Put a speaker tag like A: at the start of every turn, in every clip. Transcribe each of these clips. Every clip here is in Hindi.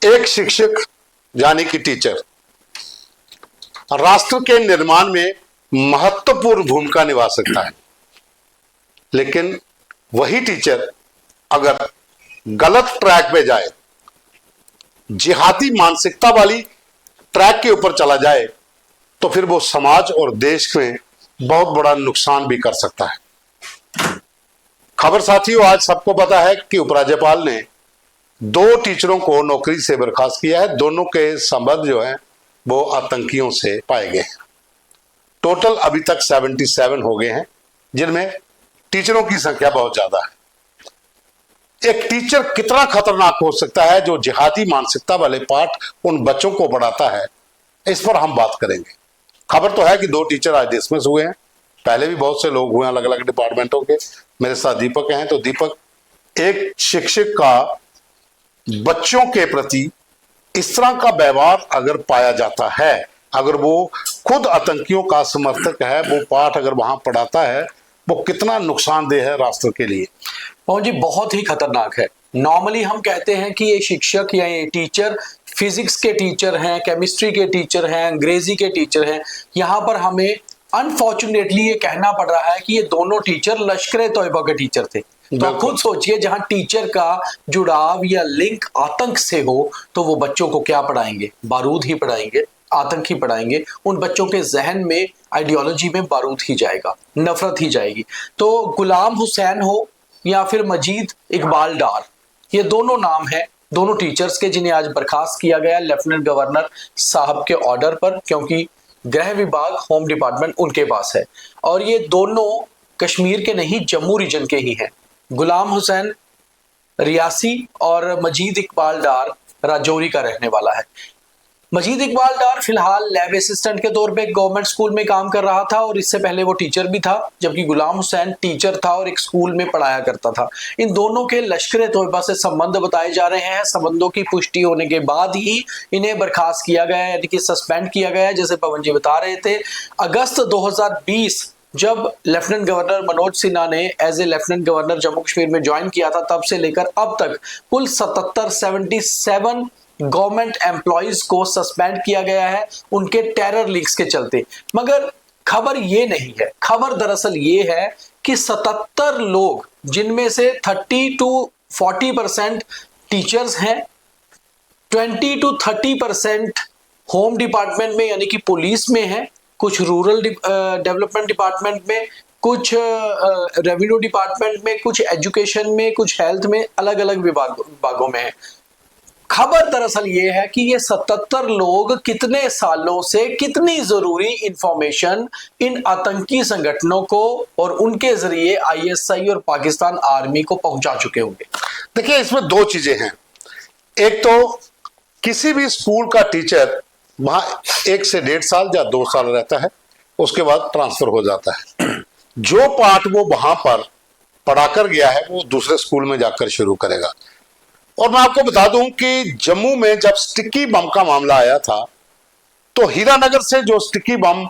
A: एक शिक्षक यानी कि टीचर राष्ट्र के निर्माण में महत्वपूर्ण भूमिका निभा सकता है, लेकिन वही टीचर अगर गलत ट्रैक पे जाए, जिहादी मानसिकता वाली ट्रैक के ऊपर चला जाए, तो फिर वो समाज और देश में बहुत बड़ा नुकसान भी कर सकता है। खबर साथियों, आज सबको पता है कि उपराज्यपाल ने 2 टीचरों को नौकरी से बर्खास्त किया है। दोनों के संबंध जो है वो आतंकियों से पाए गए हैं। टोटल अभी तक 77 हो गए हैं, जिनमें टीचरों की संख्या बहुत ज्यादा है। एक टीचर कितना खतरनाक हो सकता है जो जिहादी मानसिकता वाले पाठ उन बच्चों को पढ़ाता है, इस पर हम बात करेंगे। खबर तो है कि 2 टीचर आज डिसमिस हुए हैं। पहले भी बहुत से लोग हुए अलग अलग डिपार्टमेंटों के। मेरे साथ दीपक हैं, तो दीपक, एक शिक्षक का बच्चों के प्रति इस तरह का व्यवहार अगर पाया जाता है, अगर वो खुद आतंकियों का समर्थक है, वो पाठ अगर वहां पढ़ाता है, वो कितना नुकसानदेह है राष्ट्र के लिए?
B: पवन जी, बहुत ही खतरनाक है। नॉर्मली हम कहते हैं कि ये शिक्षक या ये टीचर फिजिक्स के टीचर हैं, केमिस्ट्री के टीचर हैं, अंग्रेजी के टीचर हैं। यहाँ पर हमें अनफॉर्चुनेटली ये कहना पड़ रहा है कि ये दोनों टीचर लश्कर-ए-तौयबा के टीचर थे। तो खुद सोचिए, जहां टीचर का जुड़ाव या लिंक आतंक से हो, तो वो बच्चों को क्या पढ़ाएंगे? बारूद ही पढ़ाएंगे, आतंक ही पढ़ाएंगे। उन बच्चों के जहन में, आइडियोलॉजी में बारूद ही जाएगा, नफरत ही जाएगी। तो गुलाम हुसैन हो या फिर मजीद इकबाल डार, ये दोनों नाम है दोनों टीचर्स के, जिन्हें आज बर्खास्त किया गया लेफ्टिनेंट गवर्नर साहब के ऑर्डर पर, क्योंकि गृह विभाग, होम डिपार्टमेंट उनके पास है। और ये दोनों कश्मीर के नहीं, जम्मू रीजन के ही हैं। गुलाम हुसैन रियासी और मजीद इकबाल डार राजौरी का रहने वाला है। मजीद इकबाल डार फिलहाल लैब असिस्टेंट के तौर पे एक गवर्नमेंट स्कूल में काम कर रहा था, और इससे पहले वो टीचर भी था, जबकि गुलाम हुसैन टीचर था और एक स्कूल में पढ़ाया करता था। इन दोनों के लश्कर-ए-तौयबा से संबंध बताए जा रहे हैं। संबंधों की पुष्टि होने के बाद ही इन्हें बर्खास्त किया गया है, यानी कि सस्पेंड किया गया है। जैसे पवन जी बता रहे थे, अगस्त 2020 जब लेफ्टिनेंट गवर्नर मनोज सिन्हा ने as a lieutenant governor Jammu Kashmir में ज्वाइन किया था, तब से लेकर अब तक कुल 77 गवर्नमेंट एम्प्लॉइज को सस्पेंड किया गया है उनके टेरर लिंक्स के चलते। मगर खबर ये नहीं है, खबर दरअसल ये है कि 77 लोग, जिनमें से 30 to 40% टीचर्स हैं, 20 to 30% होम डिपार्टमेंट में यानी कि पुलिस में है, कुछ रूरल डेवलपमेंट डिपार्टमेंट में, कुछ रेवेन्यू डिपार्टमेंट में, कुछ एजुकेशन में, कुछ हेल्थ में, अलग अलग विभागों में है। खबर दरअसल ये है कि ये 77 लोग कितने सालों से कितनी जरूरी इंफॉर्मेशन इन आतंकी संगठनों को और उनके जरिए आईएसआई और पाकिस्तान आर्मी को पहुंचा चुके होंगे।
A: देखिए, इसमें 2 चीजें हैं। एक तो किसी भी स्कूल का टीचर वहां 1 से 1.5 साल या 2 साल रहता है, उसके बाद ट्रांसफर हो जाता है। जो पाठ वो वहां पर पढ़ाकर गया है, वो दूसरे स्कूल में जाकर शुरू करेगा। और मैं आपको बता दूं कि जम्मू में जब स्टिकी बम का मामला आया था, तो हीरानगर से जो स्टिकी बम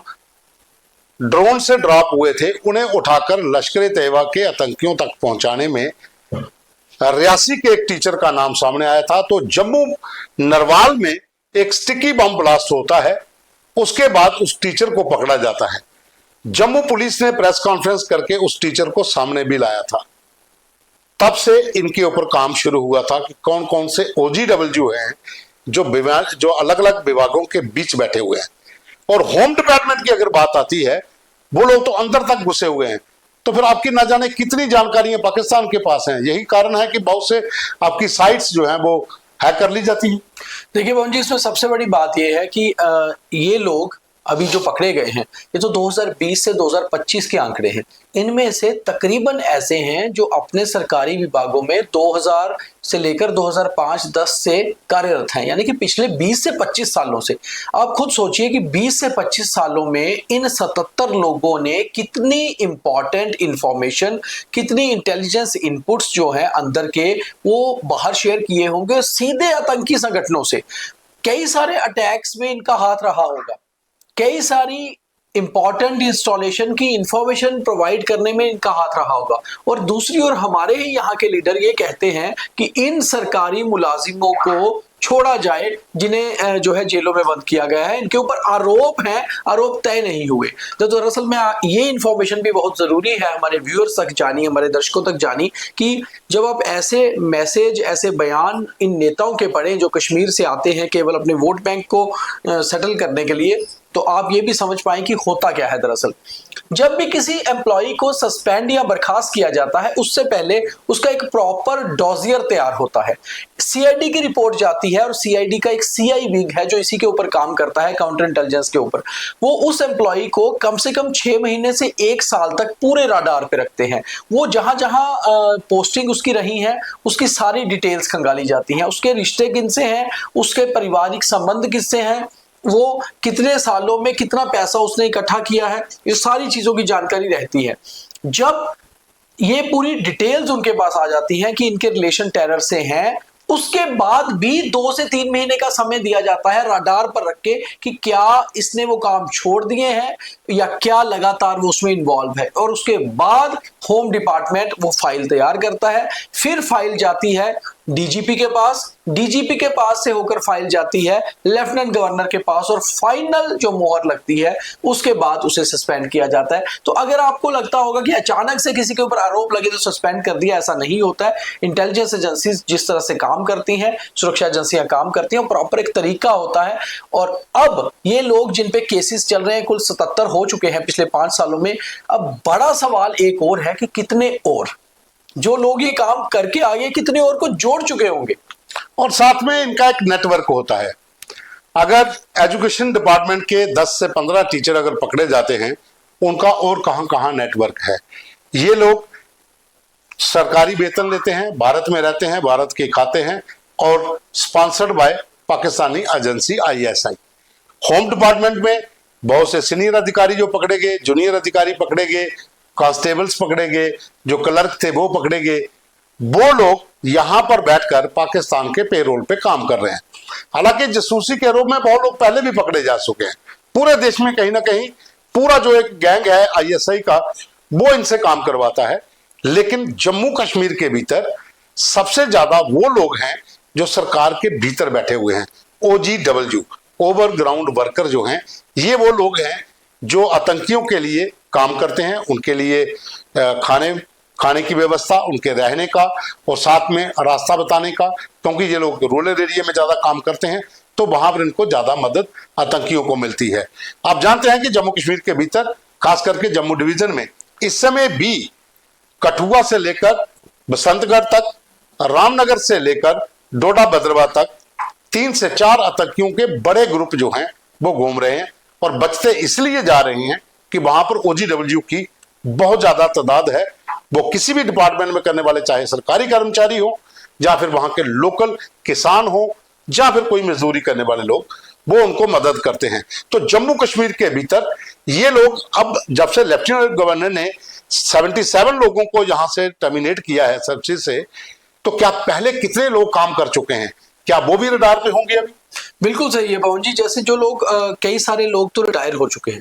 A: ड्रोन से ड्रॉप हुए थे, उन्हें उठाकर लश्कर-ए-तैयबा के आतंकियों तक पहुंचाने में रियासी के एक टीचर का नाम सामने आया था। तो जम्मू नरवाल में एक स्टिकी बम ब्लास्ट होता है, उसके बाद उस टीचर को पकड़ा जाता है। जम्मू पुलिस ने प्रेस कॉन्फ्रेंस करके उस टीचर को सामने भी लाया था। तब से इनके ऊपर काम शुरू हुआ था कि कौन कौन से OGW हैं जो अलग अलग विभागों के बीच बैठे हुए हैं। और होम डिपार्टमेंट की अगर बात आती है, वो लोग तो अंदर तक घुसे हुए हैं। तो फिर आपकी ना जाने कितनी जानकारियां पाकिस्तान के पास हैं। यही कारण है कि बहुत से आपकी साइट्स जो हैं वो हैक कर ली जाती हैं।
B: देखिए पवन जी, इसमें सबसे बड़ी बात यह है कि ये लोग अभी जो पकड़े गए हैं, ये तो 2020 से 2025 के आंकड़े हैं। इनमें से तकरीबन ऐसे हैं जो अपने सरकारी विभागों में 2000 से लेकर 2005-10 से कार्यरत हैं, यानी कि पिछले 20 से 25 सालों से। आप खुद सोचिए कि 20 से 25 सालों में इन 77 लोगों ने कितनी इंपॉर्टेंट इंफॉर्मेशन, कितनी इंटेलिजेंस इनपुट्स जो हैं अंदर के, वो बाहर शेयर किए होंगे सीधे आतंकी संगठनों से। कई सारे अटैक्स में इनका हाथ रहा होगा, कई सारी इंपॉर्टेंट इंस्टॉलेशन की इंफॉर्मेशन प्रोवाइड करने में इनका हाथ रहा होगा। और दूसरी ओर हमारे ही यहाँ के लीडर ये कहते हैं कि इन सरकारी मुलाजिमों को छोड़ा जाए, जिन्हें जो है जेलों में बंद किया गया है। इनके ऊपर आरोप हैं, आरोप तय नहीं हुए। तो दरअसल में ये इंफॉर्मेशन भी बहुत जरूरी है हमारे व्यूअर्स तक जानी, हमारे दर्शकों तक जानी, कि जब आप ऐसे मैसेज, ऐसे बयान इन नेताओं के पढ़ें जो कश्मीर से आते हैं केवल अपने वोट बैंक को सेटल करने के लिए, तो आप ये भी समझ पाएं कि होता क्या है। दरअसल जब भी किसी एम्प्लॉय को सस्पेंड या बर्खास्त किया जाता है, उससे पहले उसका एक प्रॉपर डॉजियर तैयार होता है, सीआईडी की रिपोर्ट जाती है, और सीआईडी का एक सीआई विंग है जो इसी के ऊपर काम करता है, काउंटर इंटेलिजेंस के ऊपर। वो उस एम्प्लॉय को कम से कम 6 महीने से 1 साल तक पूरे राडार पे रखते हैं। वो जहां जहां पोस्टिंग उसकी रही है उसकी सारी डिटेल्स खंगाली जाती हैं, उसके रिश्ते किनसे हैं, उसके पारिवारिक संबंध किससे हैं, वो कितने सालों में कितना पैसा उसने इकट्ठा किया है, ये सारी चीजों की जानकारी रहती है। जब ये पूरी डिटेल्स उनके पास आ जाती हैं कि इनके रिलेशन टेरर से हैं, उसके बाद भी 2 से 3 महीने का समय दिया जाता है राडार पर रख के कि क्या इसने वो काम छोड़ दिए हैं या क्या लगातार वो उसमें इन्वॉल्व है। और उसके बाद होम डिपार्टमेंट वो फाइल तैयार करता है, फिर फाइल जाती है डीजीपी के पास, डीजीपी के पास से होकर फाइल जाती है लेफ्टिनेंट गवर्नर के पास, और फाइनल जो मोहर लगती है उसके बाद उसे सस्पेंड किया जाता है। तो अगर आपको लगता होगा कि अचानक से किसी के ऊपर आरोप लगे तो सस्पेंड कर दिया, ऐसा नहीं होता है। इंटेलिजेंस एजेंसी जिस तरह से काम करती हैं, सुरक्षा एजेंसियां काम करती हैं, प्रॉपर एक तरीका होता है। और अब ये लोग जिन पे केसेस चल रहे हैं कुल 77 हो चुके हैं पिछले 5 सालों में। अब बड़ा सवाल एक और है कि कितने और जो लोग ये काम करके आगे कितने और को जोड़ चुके होंगे,
A: और साथ में इनका एक नेटवर्क होता है। अगर एजुकेशन डिपार्टमेंट के 10 से 15 टीचर अगर पकड़े जाते हैं, उनका और कहां कहां नेटवर्क है। ये लोग सरकारी वेतन लेते हैं, भारत में रहते हैं, भारत के खाते हैं, और sponsored by Pakistani agency ISI. Home department में बहुत से सीनियर अधिकारी जो पकड़े गए, जूनियर अधिकारी पकड़े गए, कांस्टेबल्स पकड़े गए, जो क्लर्क थे वो पकड़े गए। वो लोग यहां पर बैठकर पाकिस्तान के पेरोल पे काम कर रहे हैं। हालांकि जासूसी के आरोप में बहुत लोग पहले भी पकड़े जा चुके हैं। पूरे देश में कहीं ना कहीं पूरा जो एक गैंग है आईएसआई का, वो इनसे काम करवाता है। लेकिन जम्मू कश्मीर के भीतर सबसे ज्यादा वो लोग हैं जो सरकार के भीतर बैठे हुए हैं। OGW, ओवरग्राउंड वर्कर जो हैं, ये वो लोग हैं जो आतंकियों के लिए काम करते हैं, उनके लिए खाने की व्यवस्था, उनके रहने का, और साथ में रास्ता बताने का। क्योंकि ये लोग रूरल एरिया में ज्यादा काम करते हैं, तो वहां पर इनको ज्यादा मदद आतंकियों को मिलती है। आप जानते हैं कि जम्मू कश्मीर के भीतर, खास करके जम्मू डिवीजन में, इस समय भी कठुआ से लेकर बसंतगढ़ तक, रामनगर से लेकर डोडा भद्रवा तक 3 से 4 आतंकियों के बड़े ग्रुप जो हैं वो घूम रहे हैं, और बचते इसलिए जा रहे हैं कि वहां पर OGW की बहुत ज्यादा तादाद है। वो किसी भी डिपार्टमेंट में करने वाले, चाहे सरकारी कर्मचारी हो या फिर वहां के लोकल किसान हो या फिर कोई मजदूरी करने वाले लोग, वो उनको मदद करते हैं। तो जम्मू कश्मीर के भीतर ये लोग, अब जब से लेफ्टिनेंट गवर्नर ने 77 लोगों को यहां से टर्मिनेट किया है सर्विस से, तो क्या पहले कितने लोग काम कर चुके हैं, क्या वो भी रडार पे होंगे अभी?
B: बिल्कुल सही है पवन जी। जैसे जो लोग कई सारे लोग तो रिटायर हो चुके हैं,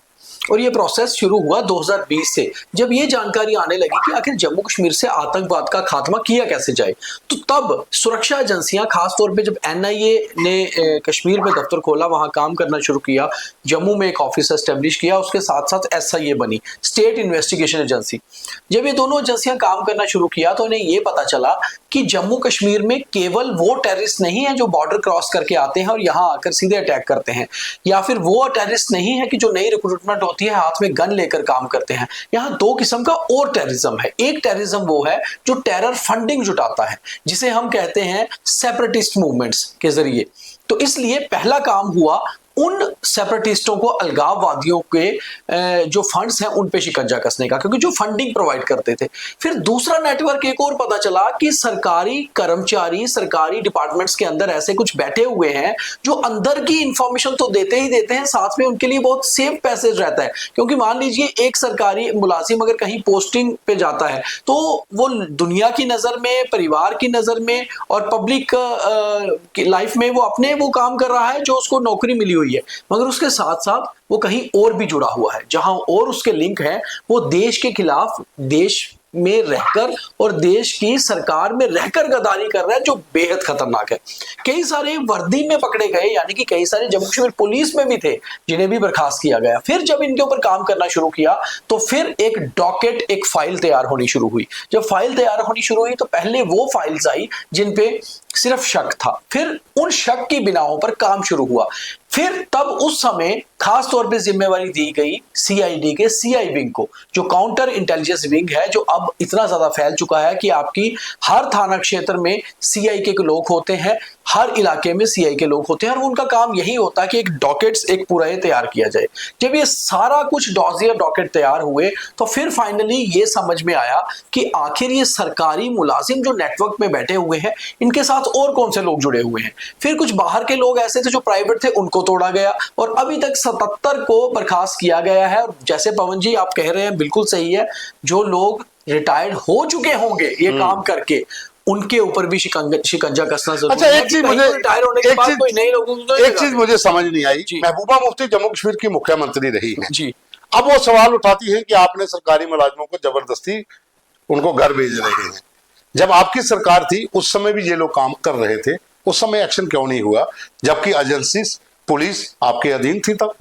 B: और ये प्रोसेस शुरू हुआ 2020 से, जब ये जानकारी आने लगी कि आखिर जम्मू कश्मीर से आतंकवाद का खात्मा किया कैसे जाए। तो तब सुरक्षा एजेंसियां, खासतौर पे जब एनआईए ने कश्मीर में दफ्तर खोला, वहां काम करना शुरू किया, जम्मू में एक ऑफिस एस्टेब्लिश किया, उसके साथ साथ एसआईए बनी, स्टेट इन्वेस्टिगेशन एजेंसी। जब ये दोनों एजेंसियां काम करना शुरू किया तो उन्हें ये पता चला कि जम्मू कश्मीर में केवल वो टेररिस्ट नहीं है जो बॉर्डर क्रॉस करके आते हैं और यहां आकर सीधे अटैक करते हैं, या फिर वो टेररिस्ट नहीं है कि जो नई रिक्रूटमेंट होती है हाथ में गन लेकर काम करते हैं। यहां 2 किस्म का और टेररिज्म है। एक टेररिज्म वो है जो टेरर फंडिंग जुटाता है, जिसे हम कहते हैं सेपरेटिस्ट मूवमेंट्स के जरिए। तो इसलिए पहला काम हुआ उन सेपरेटिस्टों को, अलगाववादियों के जो फंड्स हैं उन पे शिकंजा कसने का, क्योंकि जो फंडिंग प्रोवाइड करते थे। फिर दूसरा नेटवर्क एक और पता चला कि सरकारी कर्मचारी, सरकारी डिपार्टमेंट्स के अंदर ऐसे कुछ बैठे हुए हैं जो अंदर की इंफॉर्मेशन तो देते ही देते हैं, साथ में उनके लिए बहुत सेफ पैसेज रहता है। क्योंकि मान लीजिए एक सरकारी मुलाजिम अगर कहीं पोस्टिंग पे जाता है तो वो दुनिया की नजर में, परिवार की नजर में और पब्लिक लाइफ में वो अपने वो काम कर रहा है जो उसको नौकरी मिली हुई है, मगर उसके साथ साथ वो कहीं और भी जुड़ा हुआ है, जहां और उसके लिंक है, वो देश के खिलाफ, देश में रहकर और देश की सरकार में रहकर गद्दारी कर रहा है, जो बेहद खतरनाक है। कई सारे वर्दी में पकड़े गए, यानी कि कई सारे जम्मू कश्मीर पुलिस में भी थे जिन्हें भी बर्खास्त किया गया। फिर जब इनके ऊपर काम करना शुरू किया तो फिर एक डॉकेट, एक फाइल तैयार होनी शुरू हुई। जब फाइल तैयार होनी शुरू हुई तो पहले वो फाइल्स आई जिन पे सिर्फ शक था, फिर उन शक की बिनाओं पर काम शुरू हुआ। फिर तब उस समय खास तौर पे जिम्मेवारी दी गई सीआईडी के सीआई विंग को, जो काउंटर इंटेलिजेंस विंग है, जो अब इतना ज्यादा फैल चुका है कि आपकी हर थाना क्षेत्र में सीआई के लोग होते हैं, हर इलाके में सीआई के लोग होते हैं, और उनका काम यही होता है कि एक डॉकेट्स, एक पूरा ये तैयार किया जाए। जब ये सारा कुछ डॉजियर डॉकेट तैयार हुए तो फिर फाइनली ये समझ में आया कि आखिर ये सरकारी मुलाजिम जो नेटवर्क में बैठे हुए हैं, इनके साथ और कौन से लोग जुड़े हुए हैं। फिर कुछ बाहर के लोग ऐसे थे जो प्राइवेट थे, उनको तोड़ा गया और अभी तक 77 को बर्खास्त किया गया है। और जैसे पवन जी आप कह रहे हैं, बिल्कुल सही है, जो लोग रिटायर्ड हो चुके होंगे ये काम करके, उनके ऊपर भी शिकंजा कसना जरूरी
A: अच्छा,
B: है।
A: एक चीज मुझे
B: रिटायर होने के बाद कोई नए लोगों को
A: एक चीज मुझे समझ नहीं आई। महबूबा मुफ्ती जम्मू कश्मीर की मुख्यमंत्री रही है
B: जी।
A: अब वो सवाल उठाती है कि आपने सरकारी मुलाजिमों को जबरदस्ती उनको घर भेज रहे हैं। जब आपकी सरकार थी उस समय भी ये लोग काम कर रहे थे, उस समय एक्शन क्यों नहीं हुआ, जबकि एजेंसी पुलिस आपके अधीन थी तब?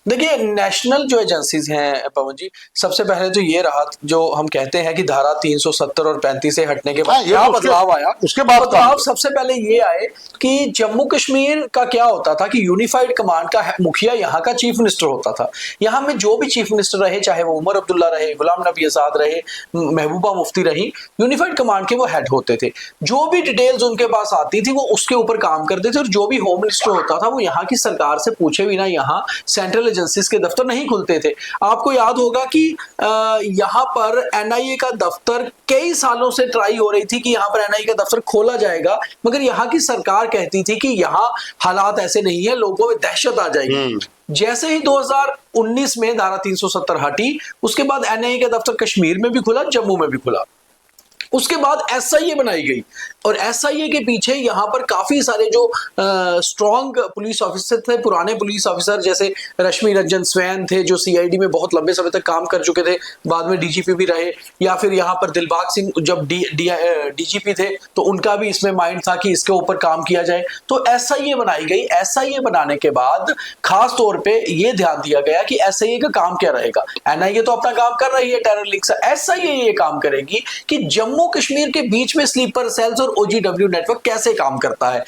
B: देखिए, नेशनल जो एजेंसीज हैं पवन जी, सबसे पहले तो ये रहा, जो हम कहते हैं कि धारा 370 और 35 से हटने के बाद क्या बदलाव आया।
A: उसके बाद
B: बदलाव सबसे पहले ये आए कि जम्मू कश्मीर का क्या होता था कि यूनिफाइड कमांड का मुखिया यहाँ का चीफ मिनिस्टर होता था। यहाँ में जो भी चीफ मिनिस्टर रहे, चाहे वो उमर अब्दुल्ला रहे, गुलाम नबी आजाद रहे, महबूबा मुफ्ती रही, यूनिफाइड कमांड के वो हेड होते थे। जो भी डिटेल्स उनके पास आती थी वो उसके ऊपर काम करते थे, और जो भी होम मिनिस्टर होता था वो यहाँ की सरकार से पूछे बिना यहाँ सेंट्रल एजेंसीज के दफ्तर नहीं खुलते थे। आपको याद होगा कि यहाँ पर एनआईए का दफ्तर कई सालों से ट्राई हो रही थी कि यहाँ पर एनआईए का दफ्तर खोला जाएगा, मगर यहाँ की सरकार कहती थी कि यहाँ हालात ऐसे नहीं है, लोगों में दहशत आ जाएगी। जैसे ही 2019 में धारा 370 हटी, उसके बाद एनआईए का दफ्तर कश्मीर में भी खुला, जम्मू में भी खुला। उसके बाद एसआईए बनाई गई, और एसआईए के पीछे यहाँ पर काफी सारे जो स्ट्रॉन्ग पुलिस ऑफिसर थे, पुराने पुलिस ऑफिसर, जैसे रश्मि रंजन स्वैन थे जो सीआईडी में बहुत लंबे समय तक काम कर चुके थे, बाद में डीजीपी भी रहे, या फिर यहाँ पर दिलबाग सिंह जब डीजीपी थे तो उनका भी इसमें माइंड था कि इसके ऊपर काम किया जाए। तो एसआईए बनाई गई। एसआईए बनाने के बाद खास तौर पे ये ध्यान दिया गया कि एसआईए का काम क्या रहेगा। एनआईए तो अपना काम कर रही है टेरर लिंक से, एसआईए ये काम करेगी कि जम्मू कश्मीर के बीच में स्लीपर सेल्स और ओजीडब्ल्यू नेटवर्क कैसे काम करता है।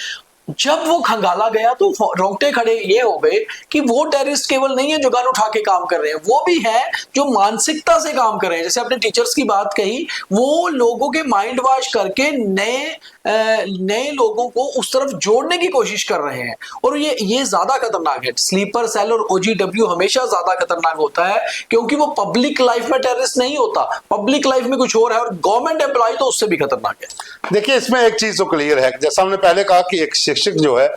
B: जब वो खंगाला गया तो रोंगटे खड़े ये हो गए कि वो टेररिस्ट केवल नहीं है जो गन उठा के काम कर रहे हैं, वो भी है जो मानसिकता से काम कर रहे हैं। जैसे आपने टीचर्स की बात कही, वो लोगों के माइंड वॉश करके नए लोगों को उस तरफ जोड़ने की कोशिश कर रहे हैं, और ये ज्यादा खतरनाक है। स्लीपर सेल और ओजीडब्ल्यू हमेशा ज्यादा खतरनाक होता है, क्योंकि वो पब्लिक लाइफ में टेररिस्ट नहीं होता, पब्लिक लाइफ में कुछ और है, और गवर्नमेंट एम्प्लॉय तो उससे भी खतरनाक है।
A: देखिए, इसमें एक चीज तो क्लियर है, जैसा हमने पहले कहा कि एक शिक्षक जो है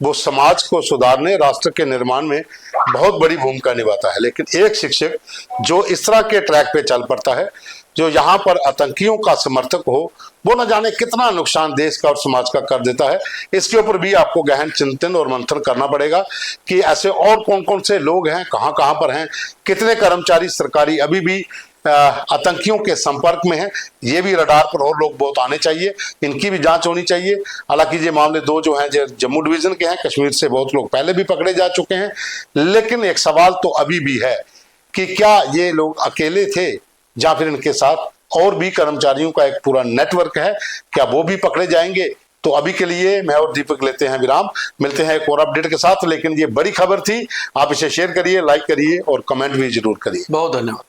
A: वो समाज को सुधारने, राष्ट्र के निर्माण में बहुत बड़ी भूमिका निभाता है, लेकिन एक शिक्षक जो इस तरह के ट्रैक पे चल पड़ता है, जो यहाँ पर आतंकियों का समर्थक हो, वो न जाने कितना नुकसान देश का और समाज का कर देता है। इसके ऊपर भी आपको गहन चिंतन और मंथन करना पड़ेगा कि ऐसे और कौन कौन से लोग हैं, कहाँ कहाँ पर हैं, कितने कर्मचारी सरकारी अभी भी आतंकियों के संपर्क में है। ये भी रडार पर और लोग बहुत आने चाहिए, इनकी भी जांच होनी चाहिए। हालांकि ये मामले दो जो हैं जो जम्मू डिवीजन के हैं, कश्मीर से बहुत लोग पहले भी पकड़े जा चुके हैं, लेकिन एक सवाल तो अभी भी है कि क्या ये लोग अकेले थे या फिर इनके साथ और भी कर्मचारियों का एक पूरा नेटवर्क है, क्या वो भी पकड़े जाएंगे? तो अभी के लिए मैं और दीपक लेते हैं विराम, मिलते हैं एक और अपडेट के साथ। लेकिन ये बड़ी खबर थी, आप इसे शेयर करिए, लाइक करिए और कमेंट भी जरूर करिए।
B: बहुत धन्यवाद।